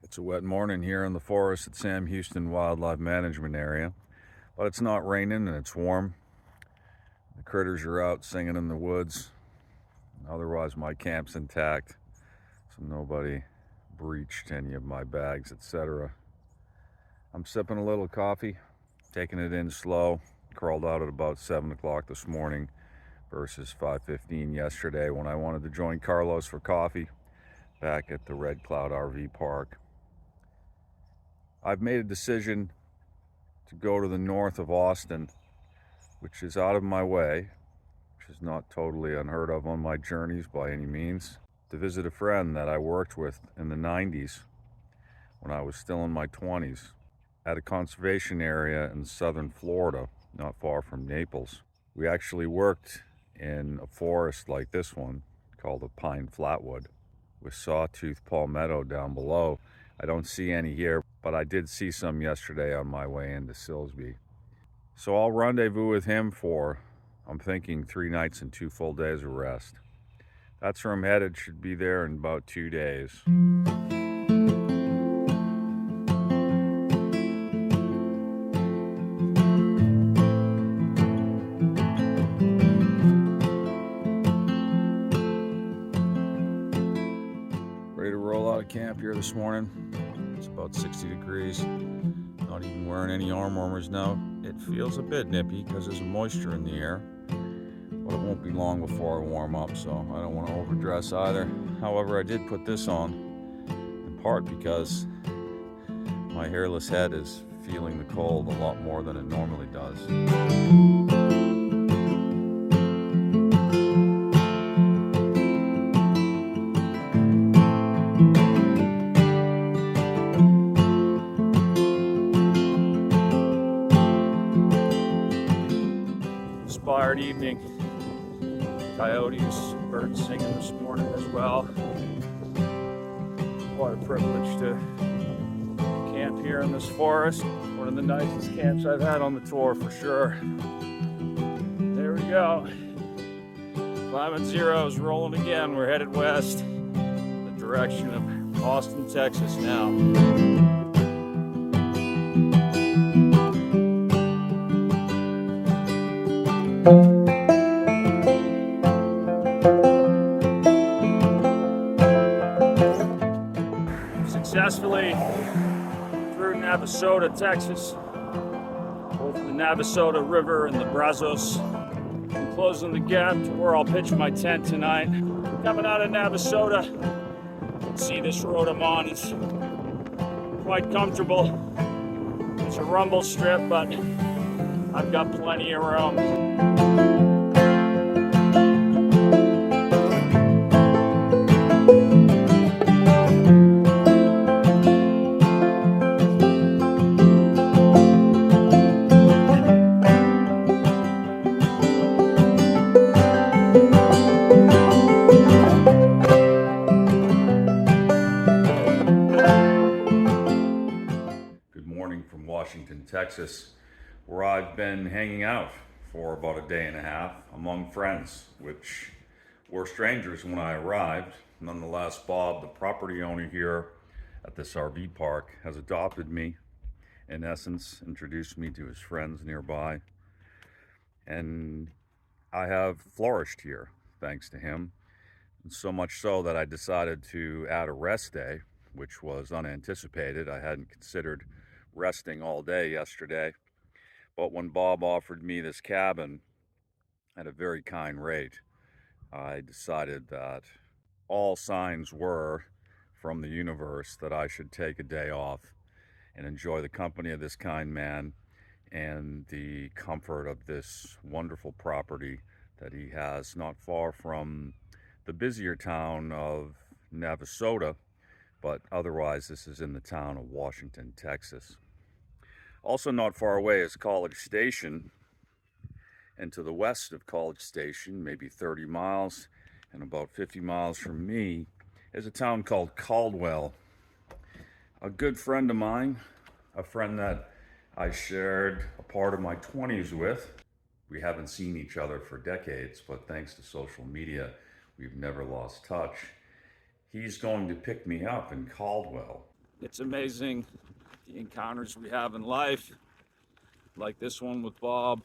It's a wet morning here in the forest at Sam Houston Wildlife Management Area, but it's not raining and it's warm. The critters are out singing in the woods. Otherwise, my camp's intact, so nobody breached any of my bags, etc. I'm sipping a little coffee, taking it in slow. Crawled out at about 7 o'clock this morning versus 5:15 yesterday when I wanted to join Carlos for coffee back at the Red Cloud RV Park. I've made a decision to go to the north of Austin, which is out of my way, which is not totally unheard of on my journeys by any means, to visit a friend that I worked with in the 90s when I was still in my 20s at a conservation area in southern Florida, not far from Naples. We actually worked in a forest like this one called a pine flatwood with sawtooth palmetto down below. I don't see any here, but I did see some yesterday on my way into Silsbee. So I'll rendezvous with him for, I'm thinking, 3 nights and 2 full days of rest. That's where I'm headed. Should be there in about 2 days. Ready to roll out of camp here this morning. It's about 60 degrees. Not even wearing any arm warmers now. It feels a bit nippy because there's moisture in the air, but it won't be long before I warm up, so I don't want to overdress either. However, I did put this on in part because my hairless head is feeling the cold a lot more than it normally does. Inspired evening. Coyotes, birds singing this morning as well. What a privilege to camp here in this forest. One of the nicest camps I've had on the tour for sure. There we go. Climate Zero is rolling again. We're headed west in the direction of Austin, Texas now. Successfully through Navasota, Texas, over the Navasota River and the Brazos, and closing the gap to where I'll pitch my tent tonight. Coming out of Navasota, you can see this road I'm on is quite comfortable. It's a rumble strip, but I've got plenty of room. From Washington, Texas, where I've been hanging out for about a day and a half among friends, which were strangers when I arrived. Nonetheless, Bob, the property owner here at this RV park, has adopted me, in essence, introduced me to his friends nearby, and I have flourished here thanks to him, and so much so that I decided to add a rest day, which was unanticipated. I hadn't considered resting all day yesterday, but when Bob offered me this cabin at a very kind rate, I decided that all signs were from the universe that I should take a day off and enjoy the company of this kind man and the comfort of this wonderful property that he has not far from the busier town of Navasota, but otherwise this is in the town of Washington, Texas. Also not far away is College Station, and to the west of College Station, maybe 30 miles and about 50 miles from me, is a town called Caldwell. A good friend of mine, a friend that I shared a part of my 20s with. We haven't seen each other for decades, but thanks to social media, we've never lost touch. He's going to pick me up in Caldwell. It's amazing the encounters we have in life, like this one with Bob.